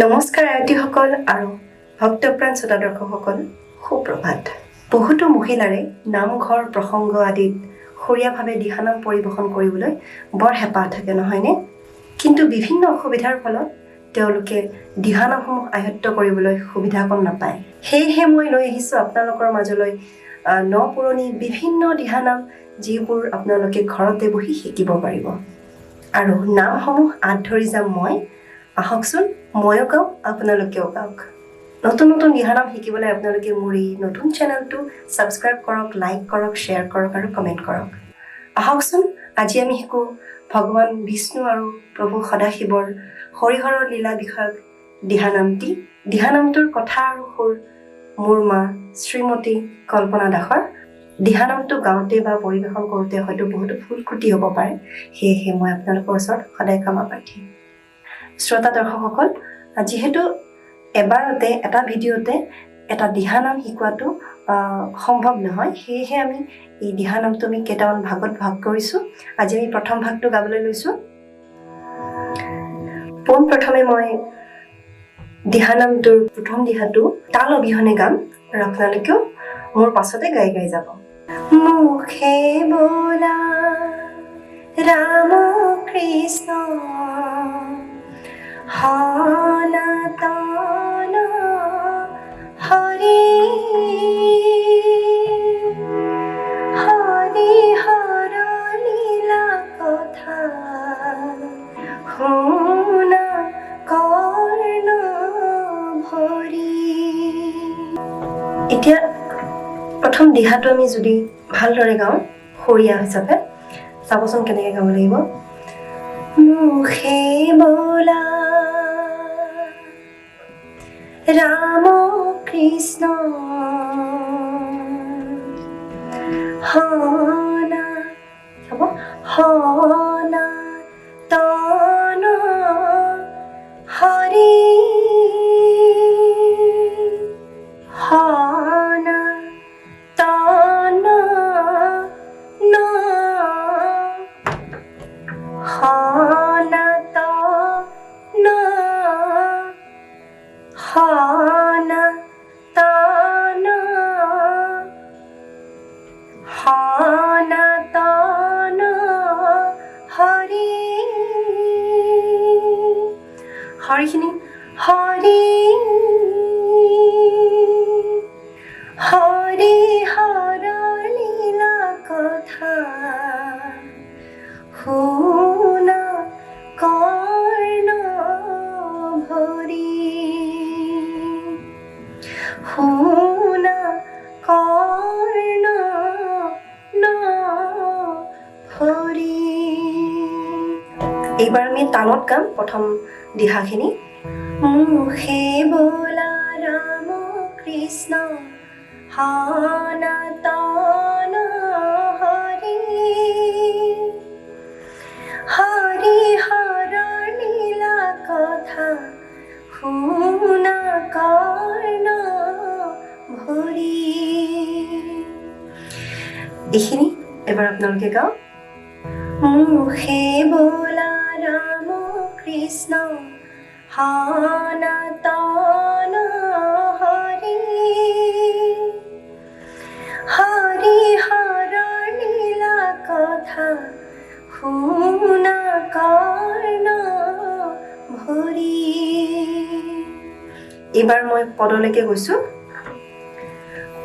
নমস্কাৰ আয়তীসকল আৰু ভক্তপ্ৰাণ শ্ৰোতা দৰ্শকসকল, সুপ্ৰভাত। বহুতো মহিলাৰে নামঘৰ প্ৰসংগ আদিত সৰিয়াভাৱে দিহানাম পৰিৱেশন কৰিবলৈ বৰ হেঁপাহ থাকে, নহয়নে? কিন্তু বিভিন্ন অসুবিধাৰ ফলত তেওঁলোকে দিহানামসমূহ আয়ত্ব কৰিবলৈ সুবিধাকণ নাপায়। সেয়েহে মই লৈ আহিছোঁ আপোনালোকৰ মাজলৈ নপুৰণি বিভিন্ন দিহানাম, যিবোৰ আপোনালোকে ঘৰতে বহি শিকিব পাৰিব। আৰু নামসমূহ আঁত ধৰি যাম মই। আহকচোন, ময়ো গাওঁ, আপোনালোকেও গাওক। নতুন নতুন দিহানাম শিকিবলৈ আপোনালোকে মোৰ এই নতুন চেনেলটো ছাবস্ক্ৰাইব কৰক, লাইক কৰক, শ্বেয়াৰ কৰক আৰু কমেণ্ট কৰক। আহকচোন, আজি আমি শিকোঁ ভগৱান বিষ্ণু আৰু প্ৰভু সদাশিৱৰ হৰিহৰৰ লীলা বিষয়ক দিহানামটি। দিহানামটোৰ কথা আৰু সুৰ মোৰ মা শ্ৰীমতী কল্পনা দাসৰ। দিহানামটো গাওঁতে বা পৰিৱেশন কৰোঁতে হয়তো বহুতো ভুল ক্ৰুটি হ'ব পাৰে, সেয়েহে মই আপোনালোকৰ ওচৰত সদায় ক্ষমা প্ৰাৰ্থী। শ্ৰোতা দৰ্শকসকল, যিহেতু এবাৰতে এটা ভিডিঅ'তে এটা দিহানাম শিকোৱাটো সম্ভৱ নহয়, সেয়েহে আমি এই দিহানামটো আমি কেইটামান ভাগত ভাগ কৰিছোঁ। আজি আমি প্ৰথম ভাগটো গাবলৈ লৈছোঁ। পোনপ্ৰথমে মই দিহানামটোৰ প্ৰথম দিহাটো তাল অবিহনে গাম আৰু আপোনালোকেও মোৰ পাছতে গাই গাই যাব। মুখে বোলা ৰাম কৃষ্ণ সনাতন হৰি হৰিহৰ লীলা কথা শুনা কৰ্ণ ভৰি। এতিয়া প্ৰথম দিহাটো আমি যদি ভালদৰে গাওঁ সৰীয়া হিচাপে, চাবচোন কেনেকৈ গাব লাগিব। মুখে বোলা ৰাম কৃষ্ণ হনা, চাব, সনাতন হৰি সনাতন ন সনাতন সনাতন সনাতন হৰি। হৰিখিনি হৰি হৰিহৰ লীলা কথা শুনা কৰ্ণ ভৰি শুনা কৰ্ণ ন ভৰি। এইবাৰ আমি তালত গাম প্ৰথম দিহাখিনি। মুখে বোলা ৰাম কৃষ্ণ সনাতন হৰি হৰিহৰ লীলা কথা শুনা কৰ্ণ ভৰি। এইখিনি এবাৰ আপোনালোকে গাওক। মুখে বোলা ৰাম কৃষ্ণ সনাতন হৰি হৰিহৰ লীলা কথা শুনা কৰ্ণ ভৰি। এইবাৰ মই পদলৈকে গৈছোঁ।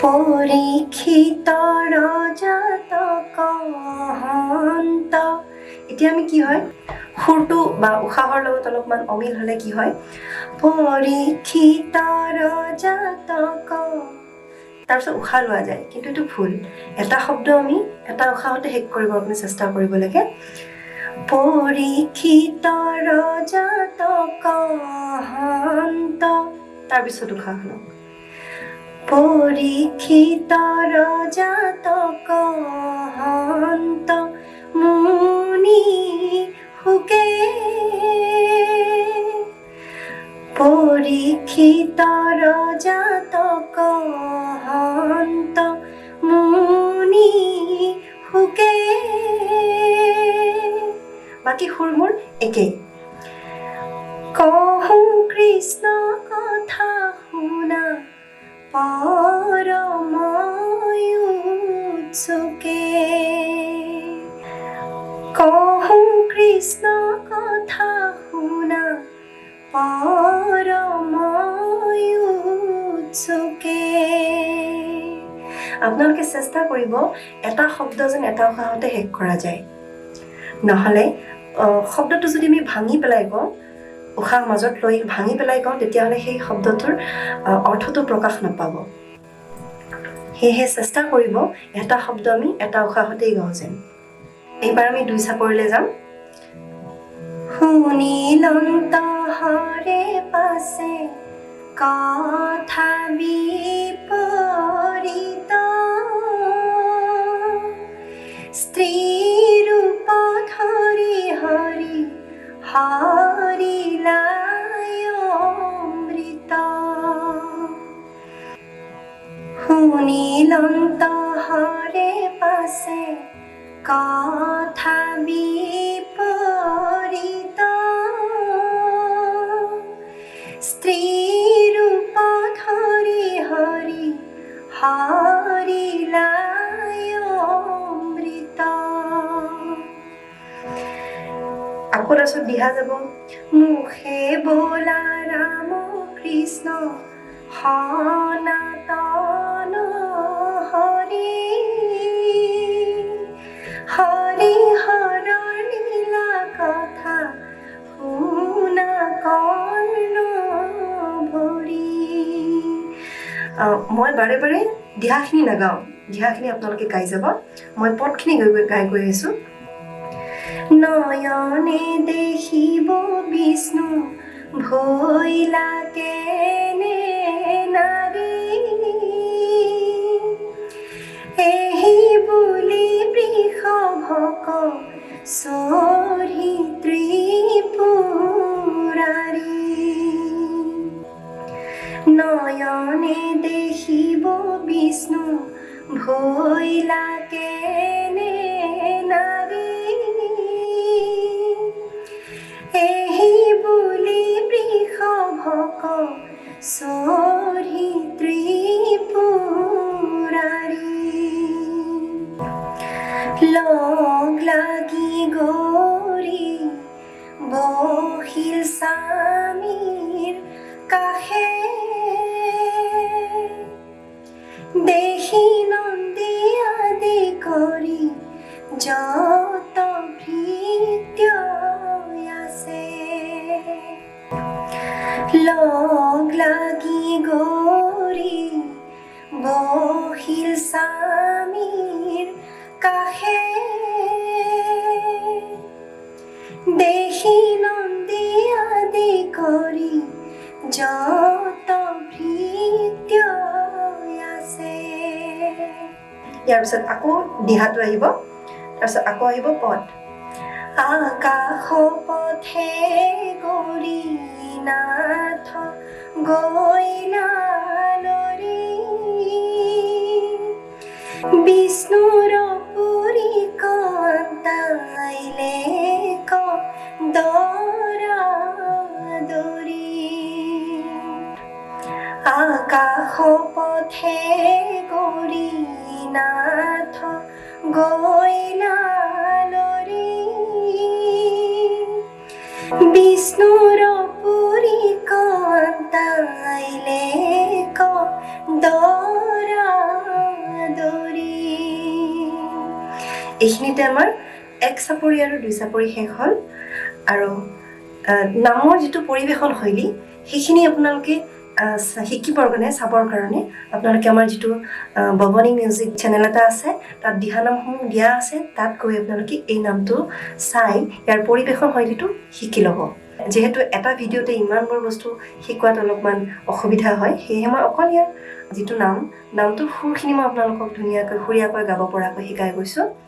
পৰীক্ষিত ৰজাতক হন্ত। এতিয়া আমি কি হয়, সুৰটো বা উশাহৰ লগত অলপমান অমিল হ'লে কি হয়, পৰীক্ষিত ৰজাতক, তাৰপিছত উশাহ লোৱা যায়, কিন্তু এইটো ভুল। এটা শব্দ আমি এটা উশাহতে শেষ কৰিব আপুনি চেষ্টা কৰিব লাগে। পৰীক্ষিত ৰজাতক হন্ত, তাৰপিছত উশাহ লওক। পৰীক্ষিত ৰজাতক হন্ত মুনি সুকে পৰীক্ষিত ৰজাতক হন্ত মুনি সুকে। বাকী সুৰবোৰ একেই। কহো কৃষ্ণ কথা শুনা পৰময় উৎসুকে কহো কৃষ্ণ কথা শুনা পৰময় উৎসুকে আপোনালোকে চেষ্টা কৰিব এটা শব্দ যেন এটা উশাহতে শেষ কৰা যায় নহ'লে শব্দটো যদি আমি ভাঙি পেলাই কওঁ উশাহ মাজত লৈ ভাঙি পেলাই কওঁ তেতিয়াহ'লে সেই শব্দটোৰ অৰ্থটো প্ৰকাশ নাপাব সেয়েহে চেষ্টা কৰিব এটা শব্দ আমি এটা উশাহতেই গাওঁ যেন এইবাৰ আমি দুই চাপৰিলৈ যাম শুনিলন্ত হৰে পাছে কথা বিপৰীত স্ত্ৰী ৰূপ ধৰি হৰি হৰিলাই অমৃত শুনিলন্ত হৰে পাছে কথা বিপৰীত স্ত্ৰী ৰূপ ধৰি হৰি হৰিলাই অমৃত আকৌ তাৰপিছত দিহা যাব মুখে বোলা ৰাম কৃষ্ণ সনাতন হৰি হৰি হৰৰ লীলা কথা শুনা কৰ্ণ ভৰি মই বাৰে বাৰে দিহাখিনি নাগাওঁ দিহাখিনি আপোনালোকে গাই যাব মই পদখিনি গাই গৈ আছোঁ নয়নে দেখিব বিষ্ণু ভৈলা কেনে নাৰী এহি বুলি বৃষভক চৰি ত্ৰিপুৰাৰী নয়নে দেখিব বিষ্ণু ভৈলা কেনে নাৰী এহি বুলি বৃষভক চৰি ত্ৰিপুৰাৰী লগ লাগি গৌৰী বহিল স্বামীৰ কাষে দেখি নন্দী আদি কৰি যত ভৃত্য আছে লগ লাগি গৌৰী বহিল স্বামীৰ কাষে দেখি নন্দী আদি কৰি যত ভৃত্য আছে ইয়াৰ পিছত আকৌ দিহাটো আহিব তাৰপিছত আকৌ আহিব পদ আকাশ পথে গৌৰীনাথ গৈলা লৰি বিষ্ণুৰ পুৰি কন্তাইলে দৰা দৰি আকাশ পথে গৌৰীনাথ গৈলা লৰি বিষ্ণুৰ পুৰি কন্তাইলে দৰা দৰি এইখিনিতে আমাৰ এক চাপৰি আৰু দুই চাপৰি শেষ হ'ল আৰু নামৰ যিটো পৰিৱেশন শৈলী সেইখিনি আপোনালোকে শিকিবৰ কাৰণে চাবৰ কাৰণে আপোনালোকে আমাৰ যিটো ববনী মিউজিক চেনেল এটা আছে তাত দিহানামসমূহ দিয়া আছে তাত গৈ আপোনালোকে এই নামটো চাই ইয়াৰ পৰিৱেশন শৈলীটো শিকি ল'ব যিহেতু এটা ভিডিঅ'তে ইমানবোৰ বস্তু শিকোৱাত অলপমান অসুবিধা হয় সেয়েহে মই অকল ইয়াৰ যিটো নামটোৰ সুৰখিনি মই আপোনালোকক ধুনীয়াকৈ সুৰীয়াকৈ গাব পৰাকৈ শিকাই গৈছোঁ